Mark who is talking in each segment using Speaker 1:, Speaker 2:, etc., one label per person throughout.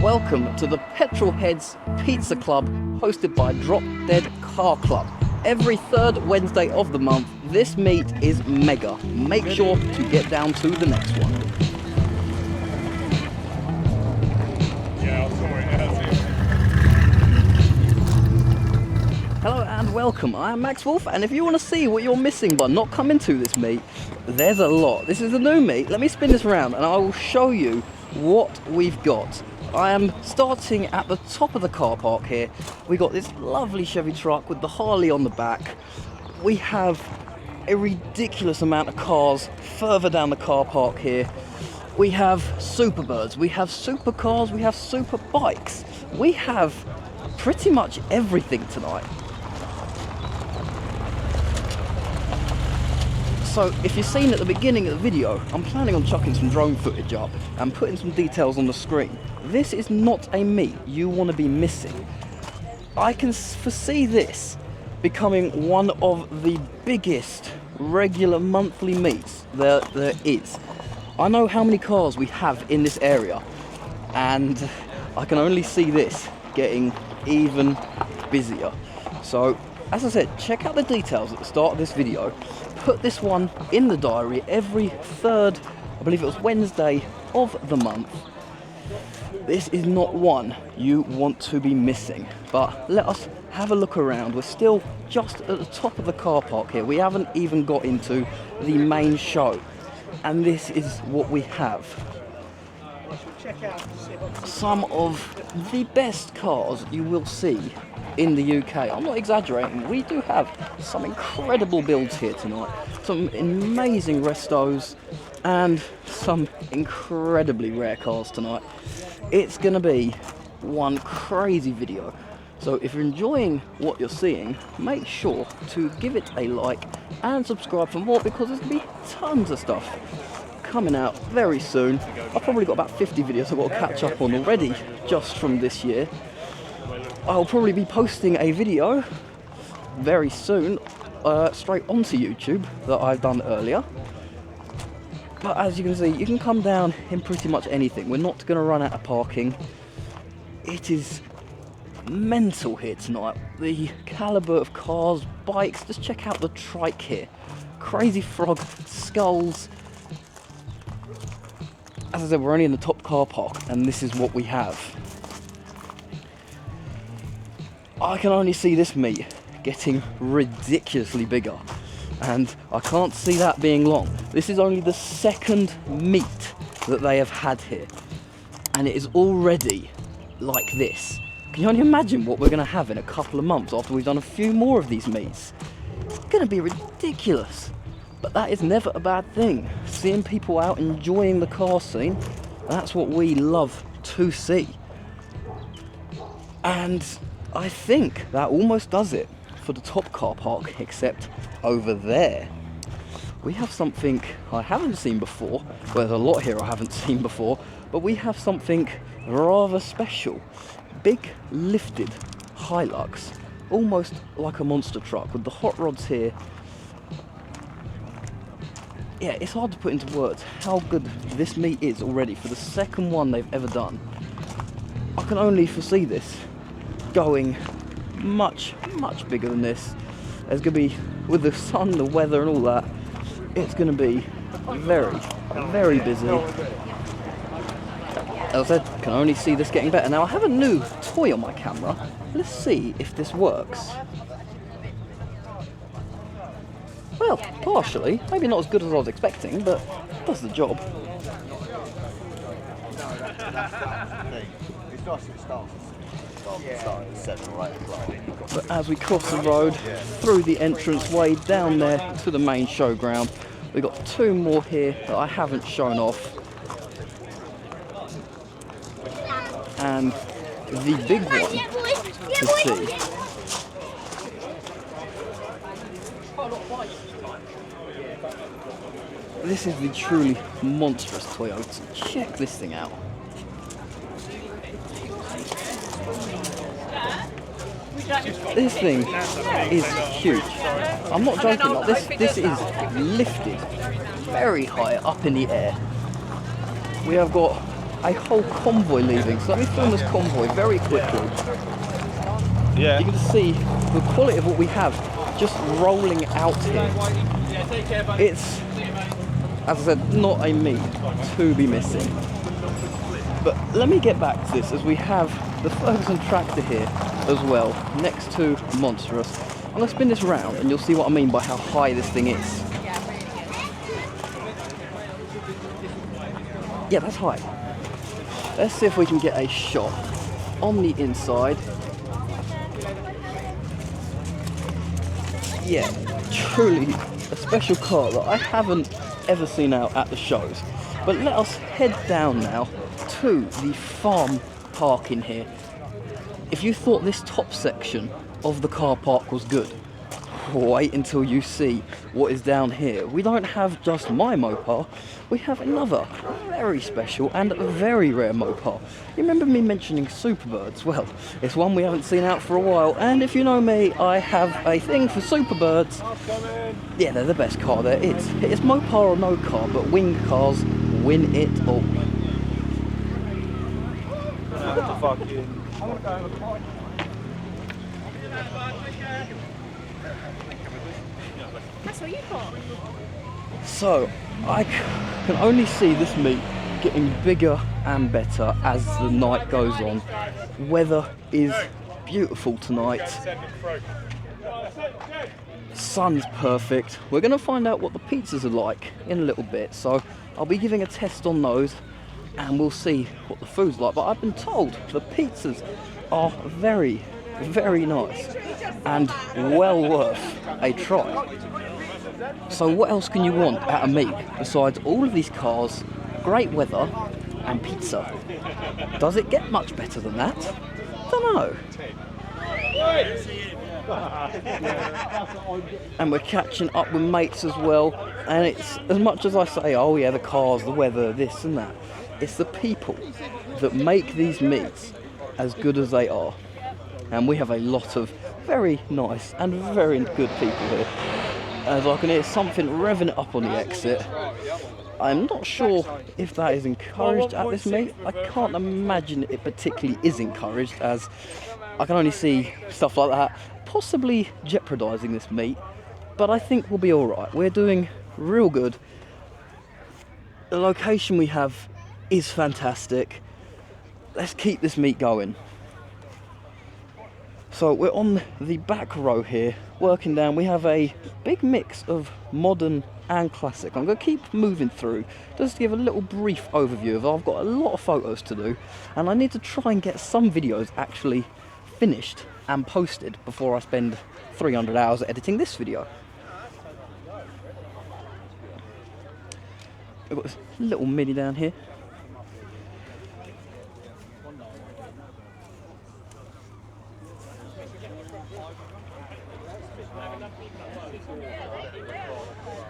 Speaker 1: Welcome to the Petrolhead's Pizza Club, hosted by Drop Dead Car Club. Every third Wednesday of the month, this meet is mega. Make sure to get down to the next one. Hello and welcome, I am Max Wolf, and if you want to see what you're missing by not coming to this meet, there's a lot. This is a new meet. Let me spin this around and I will show you what we've got. I am starting at the top of the car park here. We got this lovely Chevy truck with the Harley on the back. We have a ridiculous amount of cars further down the car park here. We have Superbirds, we have Supercars, we have Superbikes. We have pretty much everything tonight. So if you've seen at the beginning of the video, I'm planning on chucking some drone footage up and putting some details on the screen. This is not a meet you want to be missing. I can foresee this becoming one of the biggest regular monthly meets there is. I know how many cars we have in this area, and I can only see this getting even busier. So as I said, check out the details at the start of this video. Put this one in the diary every third, I believe it was Wednesday of the month. This is not one you want to be missing, but let us have a look around. We're still just at the top of the car park here. We haven't even got into the main show, and this is what we have. Some of the best cars you will see in the UK. I'm not exaggerating, we do have some incredible builds here tonight, some amazing restos and some incredibly rare cars tonight. It's gonna be one crazy video, so if you're enjoying what you're seeing, make sure to give it a like and subscribe for more, because there's gonna be tons of stuff coming out very soon. I've probably got about 50 videos I've got to catch up on already just from this year. I'll probably be posting a video very soon straight onto YouTube that I've done earlier. But as you can see, you can come down in pretty much anything. We're not going to run out of parking. It is mental here tonight. The calibre of cars, bikes, just check out the trike here. Crazy Frog, skulls. As I said, we're only in the top car park and this is what we have. I can only see this meet getting ridiculously bigger, and I can't see that being long. This is only the second meet that they have had here, and it is already like this. Can you only imagine what we're going to have in a couple of months after we've done a few more of these meets? It's going to be ridiculous, but that is never a bad thing. Seeing people out enjoying the car scene, that's what we love to see. And I think that almost does it for the top car park, except over there we have something I haven't seen before. Well, there's a lot here I haven't seen before, but we have something rather special. Big lifted Hilux, almost like a monster truck with the hot rods here. Yeah, it's hard to put into words how good this meet is already for the second one they've ever done. I can only foresee this going much bigger tan this. There's going to be, with the sun, the weather and all that, it's going to be very busy. As I said, can only see this getting better. Now I have a new toy on my camera. Let's see if this works. Well, partially. Maybe not as good as I was expecting, but it does the job. But as we cross the road through the entranceway down there to the main showground, we've got two more here that I haven't shown off. And the big one to see. This is the truly monstrous Toyota. Check this thing out. This thing is huge. I'm not joking, like this is lifted very high up in the air. We have got a whole convoy leaving. So let me film this convoy very quickly.
Speaker 2: Yeah.
Speaker 1: You can see the quality of what we have just rolling out here. It's, as I said, not a meet to be missing. But let me get back to this, as we have the Ferguson tractor here as well, next to Monstrous. I'm going to spin this round and you'll see what I mean by how high this thing is. Yeah, that's high. Let's see if we can get a shot on the inside. Yeah, truly a special car that I haven't ever seen out at the shows. But let us head down now to the farm park in here. If you thought this top section of the car park was good, wait until you see what is down here. We don't have just my Mopar, we have another very special and very rare Mopar. You remember me mentioning Superbirds? Well, it's one we haven't seen out for a while, and if you know me, I have a thing for Superbirds. Yeah, they're the best car there is. It's Mopar or no car, but winged cars win it all.
Speaker 3: That's what you thought.
Speaker 1: So, I can only see this meet getting bigger and better as the night goes on. Weather is beautiful tonight. Sun's perfect. We're going to find out what the pizzas are like in a little bit. So, I'll be giving a test on those and we'll see what the food's like. But I've been told the pizzas are very, very nice and well worth a try. So what else can you want at a meet besides all of these cars, great weather and pizza? Does it get much better than that? Don't know. And we're catching up with mates as well, and it's, as much as I say, oh yeah, the cars, the weather, this and that, it's the people that make these meets as good as they are. And we have a lot of very nice and very good people here. As I can hear something revving up on the exit. I'm not sure if that is encouraged at this meet. I can't imagine it particularly is encouraged, as I can only see stuff like that possibly jeopardising this meet. But I think we'll be alright. We're doing real good. The location we have is fantastic. Let's keep this meet going. So we're on the back row here, working down. We have a big mix of modern and classic. I'm going to keep moving through just to give a little brief overview of. I've got a lot of photos to do, and I need to try and get some videos actually finished and posted before I spend 300 hours editing this video. We've got this little Mini down here.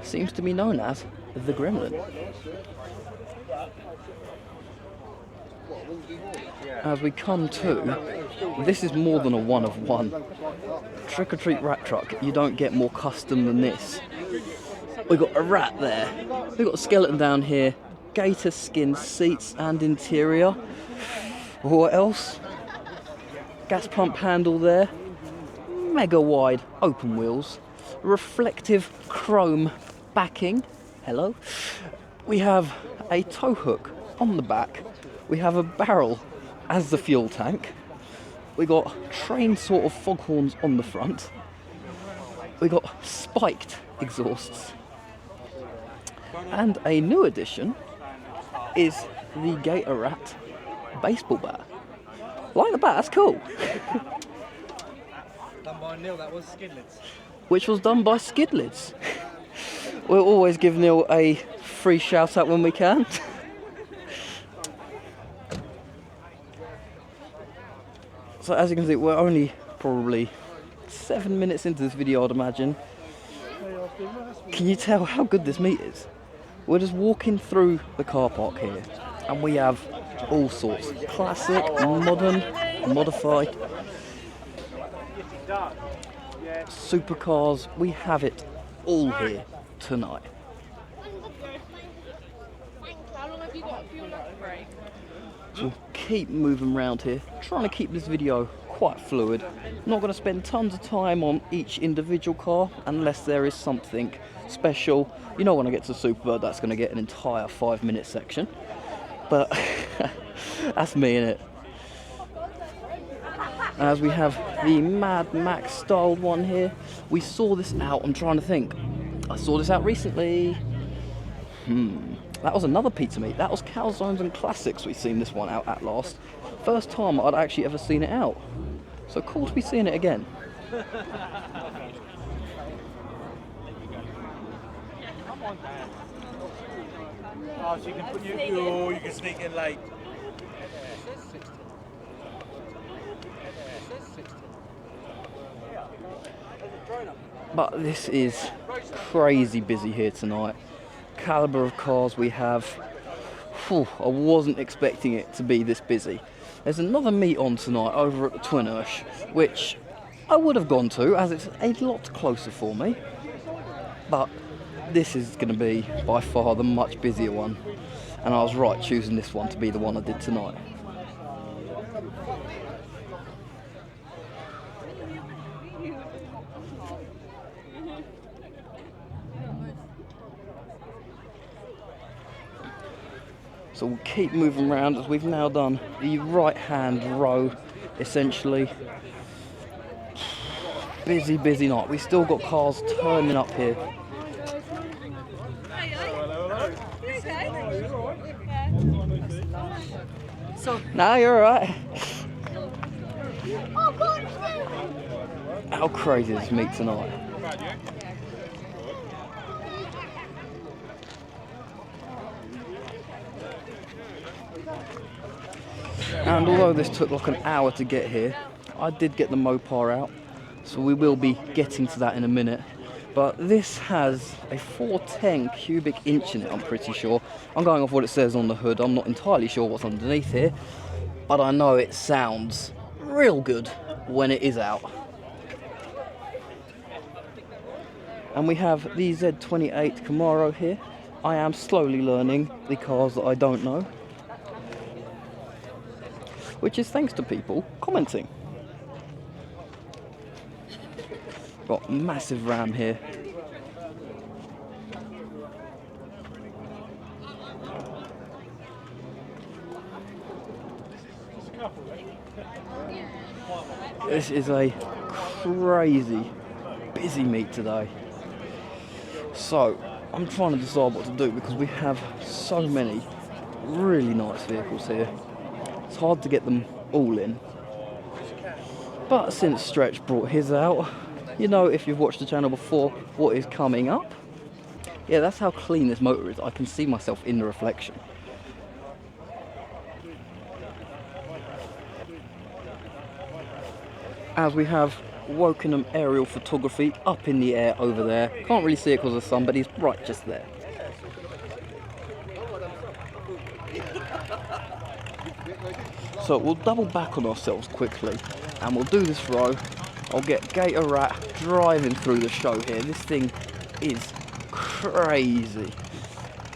Speaker 1: Seems to be known as the Gremlin. As we come to, this is more than a one of one. Trick or treat rat truck, you don't get more custom than this. We've got a rat there, we've got a skeleton down here, gator skin seats and interior. What else? Gas pump handle there, mega wide open wheels, reflective chrome backing. Hello. We have a tow hook on the back. We have a barrel as the fuel tank. We got train sort of foghorns on the front. We got spiked exhausts. And a new addition is the Gator Rat baseball bat. Like the bat, that's cool.
Speaker 4: Done by Neil, that was Skidlids.
Speaker 1: Which was done by Skidlids. We'll always give Neil a free shout out when we can. So as you can see, we're only probably 7 minutes into this video, I'd imagine. Can you tell how good this meet is? We're just walking through the car park here, and we have all sorts. Classic, modern, modified, supercars, we have it all here tonight.
Speaker 3: How long have you got for your lunch break?
Speaker 1: So we'll keep moving around here, trying to keep this video quite fluid. Not going to spend tons of time on each individual car unless there is something special. You know, when I get to Superbird, that's going to get an entire 5-minute section. But that's me, innit? As we have the Mad Max styled one here. We saw this out, I'm trying to think. I saw this out recently. That was another pizza meat. That was Calzones and Classics. We've seen this one out at last. First time I'd actually ever seen it out. So cool to be seeing it again.
Speaker 4: Oh, so you can put you can sneak in late.
Speaker 1: But this is crazy busy here tonight. Caliber of cars we have. Whew, I wasn't expecting it to be this busy. There's another meet on tonight over at the Twin Ursh, which I would have gone to as it's a lot closer for me. But this is going to be by far the much busier one. And I was right choosing this one to be the one I did tonight. So we'll keep moving around as we've now done the right-hand row, essentially. Busy, busy night. We've still got cars turning up here. No, you're alright. How crazy is this meet tonight? And although this took like an hour to get here, I did get the Mopar out, so we will be getting to that in a minute. But this has a 410 cubic inch in it, I'm pretty sure. I'm going off what it says on the hood. I'm not entirely sure what's underneath here, but I know it sounds real good when it is out. And we have the Z28 Camaro here. I am slowly learning the cars that I don't know, which is thanks to people commenting. Got massive Ram here. This is a crazy busy meet today. So I'm trying to decide what to do because we have so many really nice vehicles here. It's hard to get them all in. But since Stretch brought his out, you know, if you've watched the channel before, what is coming up. Yeah, that's how clean this motor is. I can see myself in the reflection. As we have Wokingham aerial photography up in the air over there. Can't really see it because of the sun, but he's right just there. So we'll double back on ourselves quickly and we'll do this row. I'll get Gator Rat driving through the show here. This thing is crazy.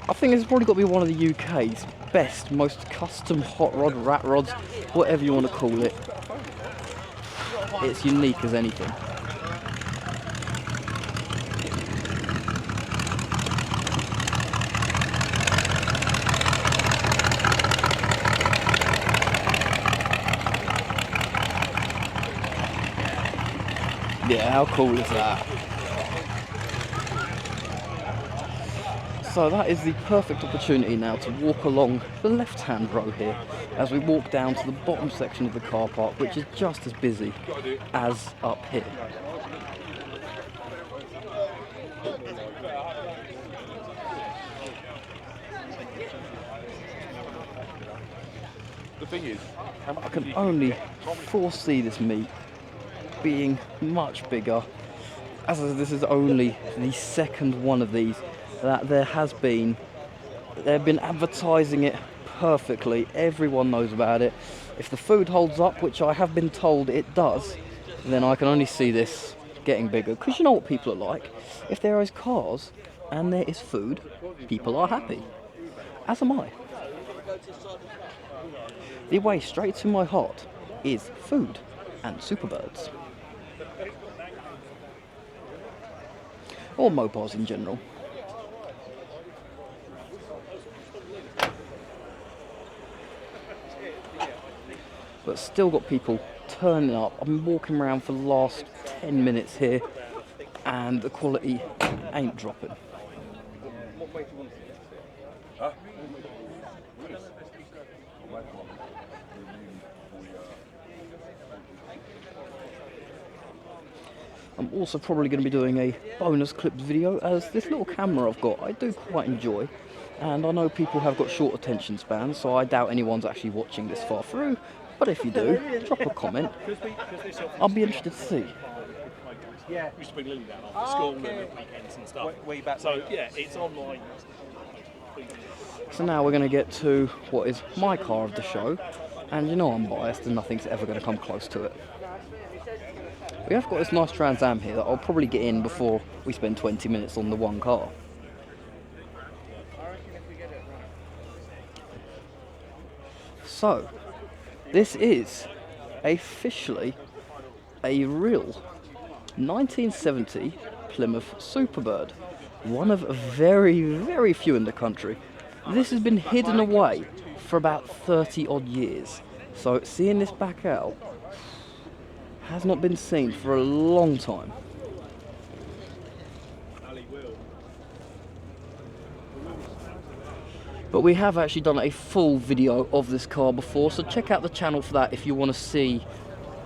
Speaker 1: I think it's probably got to be one of the UK's best, most custom hot rod, rat rods, whatever you want to call it. It's unique as anything. Yeah, how cool is that? So that is the perfect opportunity now to walk along the left-hand row here as we walk down to the bottom section of the car park, which is just as busy as up here.
Speaker 2: The thing is,
Speaker 1: I can only foresee this meet being much bigger, as this is only the second one of these that there have been advertising it perfectly. Everyone knows about it. If the food holds up, which I have been told it does, then I can only see this getting bigger, because you know what people are like. If there is cars and there is food, people are happy, as am I. the way straight to my heart is food and Superbirds. Or Mopars in general. But still got people turning up. I've been walking around for the last 10 minutes here and the quality ain't dropping. I'm also probably going to be doing a bonus clips video, as this little camera I've got I do quite enjoy, and I know people have got short attention spans, so I doubt anyone's actually watching this far through, but if you do, drop a comment. I'll be interested to see.
Speaker 2: Yeah. We used to bring Lily down after school and weekends and stuff. Way back. So yeah, it's online.
Speaker 1: So now we're going to get to what is my car of the show, and you know I'm biased and nothing's ever going to come close to it. We have got this nice Trans Am here that I'll probably get in before we spend 20 minutes on the one car. So, this is officially a real 1970 Plymouth Superbird. One of very, very few in the country. This has been hidden away for about 30 odd years. So seeing this back out has not been seen for a long time. But we have actually done a full video of this car before, so check out the channel for that if you want to see,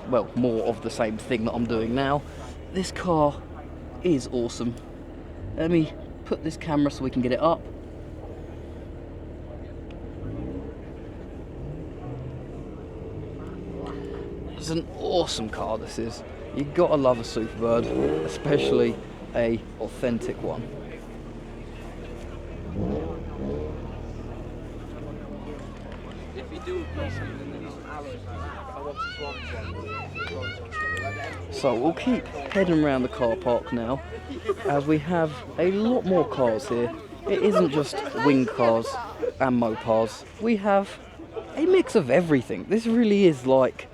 Speaker 1: well, more of the same thing that I'm doing now. This car is awesome. Let me put this camera so we can get it up. It's an awesome car, this is. You gotta love a Superbird, especially a authentic one. So we'll keep heading around the car park now, as we have a lot more cars here. It isn't just wing cars and Mopars. We have a mix of everything. This really is like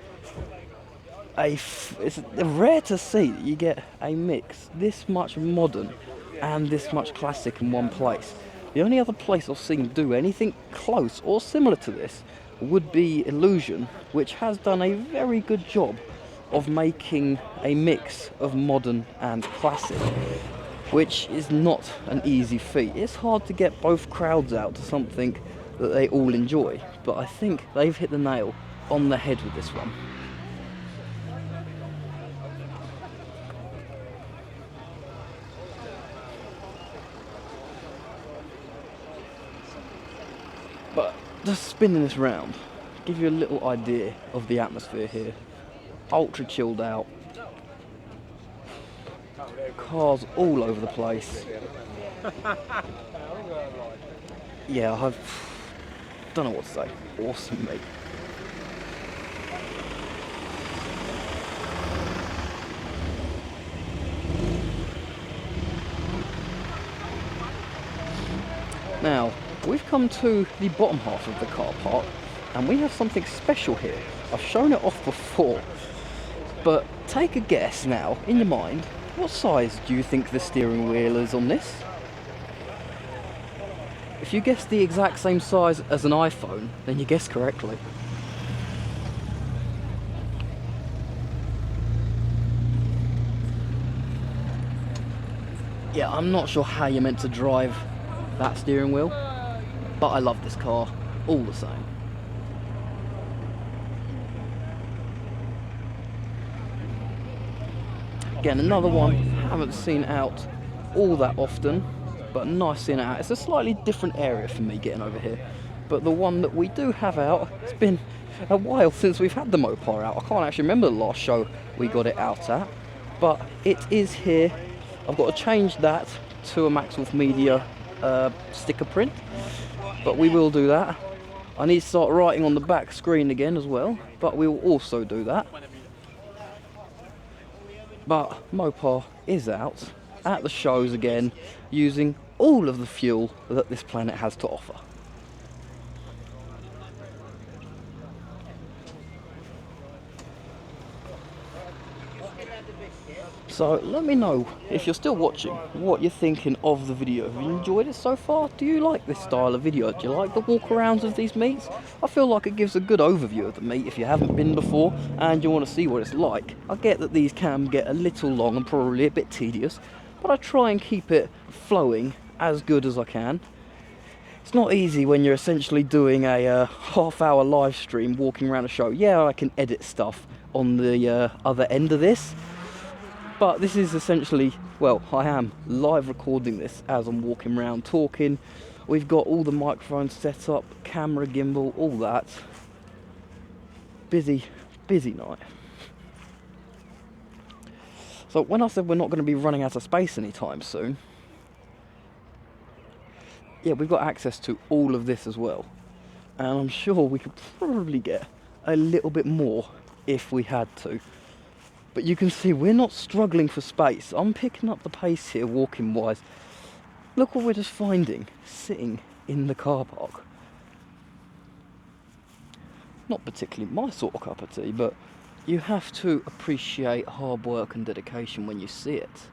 Speaker 1: it's rare to see that you get a mix this much modern and this much classic in one place. The only other place I've seen do anything close or similar to this would be Illusion, which has done a very good job of making a mix of modern and classic, which is not an easy feat. It's hard to get both crowds out to something that they all enjoy, but I think they've hit the nail on the head with this one. But just spinning this round, give you a little idea of the atmosphere here. Ultra chilled out. Cars all over the place. Yeah, I don't know what to say. Awesome, mate. Now, we've come to the bottom half of the car park, and we have something special here. I've shown it off before, but take a guess now, in your mind, what size do you think the steering wheel is on this? If you guess the exact same size as an iPhone, then you guessed correctly. Yeah, I'm not sure how you're meant to drive that steering wheel, but I love this car all the same. Again, another one I haven't seen out all that often, but nice seeing it out. It's a slightly different area for me getting over here, but the one that we do have out, it's been a while since we've had the Mopar out. I can't actually remember the last show we got it out at, but it is here. I've got to change that to a maxwolfmedia sticker print, but we will do that. I need to start writing on the back screen again as well, but we will also do that. But Mopar is out at the shows again, using all of the fuel that this planet has to offer. So let me know, if you're still watching, what you're thinking of the video. Have you enjoyed it so far? Do you like this style of video? Do you like the walk-arounds of these meets? I feel like it gives a good overview of the meet if you haven't been before and you want to see what it's like. I get that these can get a little long and probably a bit tedious, but I try and keep it flowing as good as I can. It's not easy when you're essentially doing a half-hour live stream walking around a show. Yeah, I can edit stuff on the other end of this, but this is essentially, well, I am live recording this as I'm walking around talking. We've got all the microphones set up, camera, gimbal, all that. Busy night. So when I said we're not going to be running out of space anytime soon, yeah, we've got access to all of this as well. And I'm sure we could probably get a little bit more if we had to. But you can see we're not struggling for space. I'm picking up the pace here, walking wise. Look what we're just finding, sitting in the car park. Not particularly my sort of cup of tea, but you have to appreciate hard work and dedication when you see it.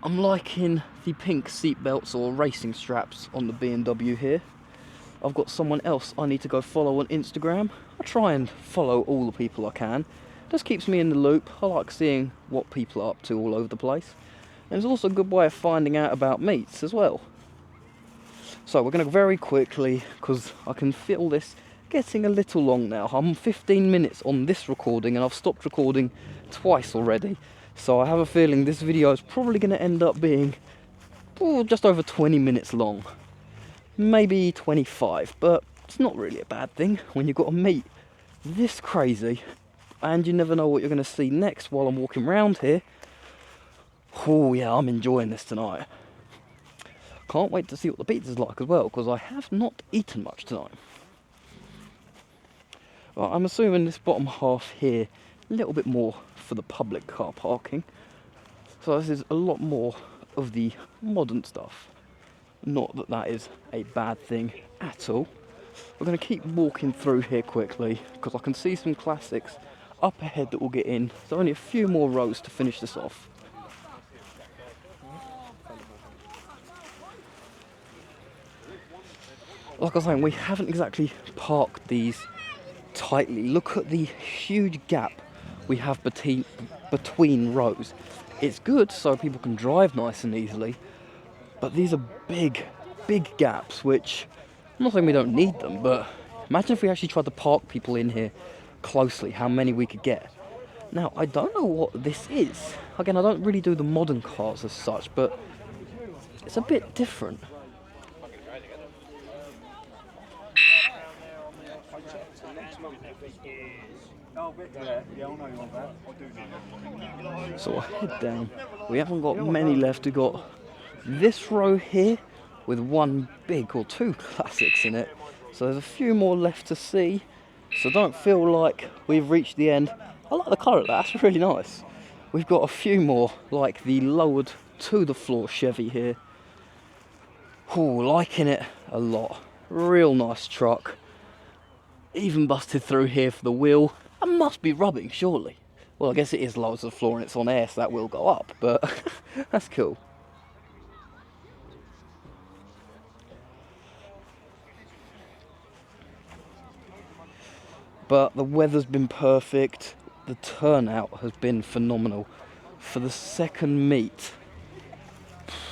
Speaker 1: I'm liking the pink seat belts or racing straps on the BMW here. I've got someone else I need to go follow on Instagram. I try and follow all the people I can. Just keeps me in the loop. I like seeing what people are up to all over the place. And it's also a good way of finding out about meets as well. So we're going to very quickly, because I can feel this getting a little long now. I'm 15 minutes on this recording and I've stopped recording twice already. So I have a feeling this video is probably going to end up being just over 20 minutes long. Maybe 25, but it's not really a bad thing when you've got a meet this crazy and you never know what you're going to see next while I'm walking around here. Oh yeah, I'm enjoying this tonight. Can't wait to see what the pizza's like as well, because I have not eaten much tonight. Well, I'm assuming this bottom half here, a little bit more for the public car parking. So this is a lot more of the modern stuff. Not that that is a bad thing at all. We're going to keep walking through here quickly because I can see some classics up ahead that we'll get in. So only a few more rows to finish this off. Like I was saying, we haven't exactly parked these tightly. Look at the huge gap we have between rows. It's good so people can drive nice and easily. But these are big gaps, which, I'm not saying we don't need them, but imagine if we actually tried to park people in here closely, how many we could get. Now, I don't know what this is. Again, I don't really do the modern cars as such, but it's a bit different. So I'll head down. We haven't got many left. We've got this row here with one big or two classics in it. So there's a few more left to see. So don't feel like we've reached the end. I like the colour of that, that's really nice. We've got a few more, like the lowered to the floor Chevy here. Ooh, liking it a lot. Real nice truck. Even busted through here for the wheel. That must be rubbing, surely. Well, I guess it is low to the floor and it's on air, so that will go up, but that's cool. But the weather's been perfect. The turnout has been phenomenal. For the second meet,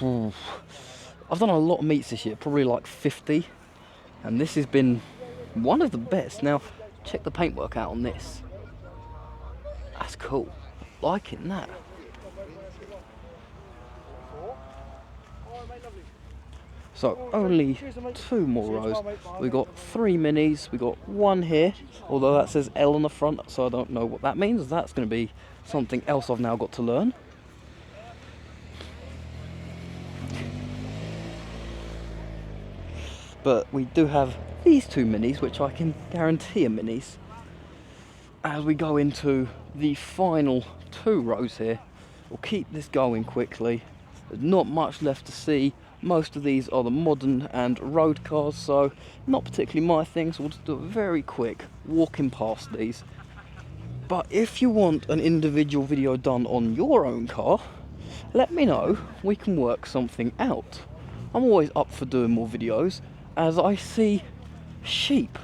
Speaker 1: I've done a lot of meets this year, probably like 50, and this has been one of the best. Now, check the paintwork out on this. That's cool. Liking that. So, only 2 more rows. We've got 3 minis. We've got one here, although that says L on the front, so I don't know what that means. That's going to be something else I've now got to learn. But we do have these 2 minis, which I can guarantee are minis. As we go into the final 2 rows here, we'll keep this going quickly. There's not much left to see. Most of these are the modern and road cars, so not particularly my thing, so we'll just do a very quick walking past these. But if you want an individual video done on your own car, let me know, we can work something out. I'm always up for doing more videos, as I see sheep.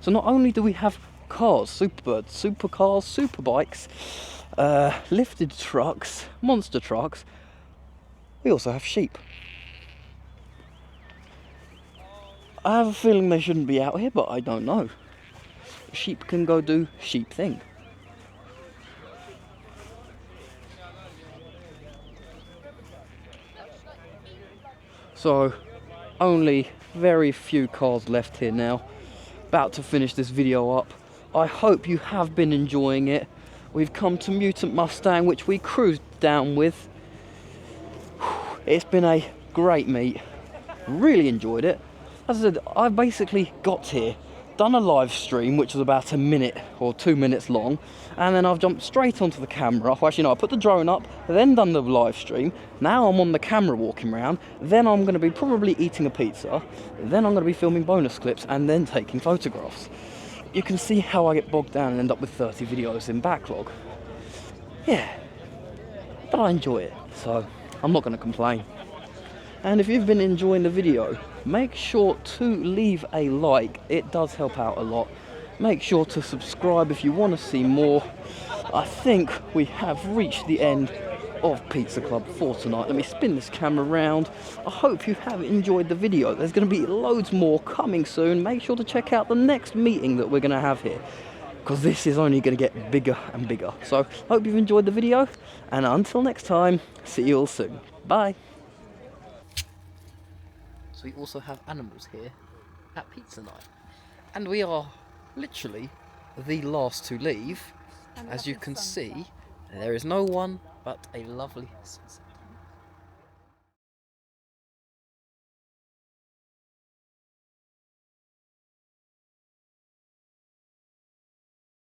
Speaker 1: So not only do we have cars, Superbirds, Supercars, Superbikes, lifted trucks, monster trucks, we also have sheep. I have a feeling they shouldn't be out here, but I don't know. Sheep can go do sheep thing. So, only very few cars left here now. About to finish this video up. I hope you have been enjoying it. We've come to Mutant Mustang, which we cruised down with. It's been a great meet. Really enjoyed it. As I said, I basically got here, done a live stream, which was about a minute or 2 minutes long, and then I've jumped straight onto the camera. Well, actually, no, I put the drone up, then done the live stream. Now I'm on the camera walking around. Then I'm going to be probably eating a pizza. Then I'm going to be filming bonus clips and then taking photographs. You can see how I get bogged down and end up with 30 videos in backlog. Yeah, but I enjoy it, so I'm not going to complain. And if you've been enjoying the video, make sure to leave a like. It does help out a lot. Make sure to subscribe if you want to see more. I think we have reached the end of Pizza Club for tonight. Let me spin this camera around. I hope you have enjoyed the video. There's going to be loads more coming soon. Make sure to check out the next meeting that we're going to have here, because this is only going to get bigger and bigger. So, hope you've enjoyed the video, and until next time, see you all soon. Bye. So we also have animals here at pizza night, and we are literally the last to leave. As you can see, there is no one but a lovely sunset.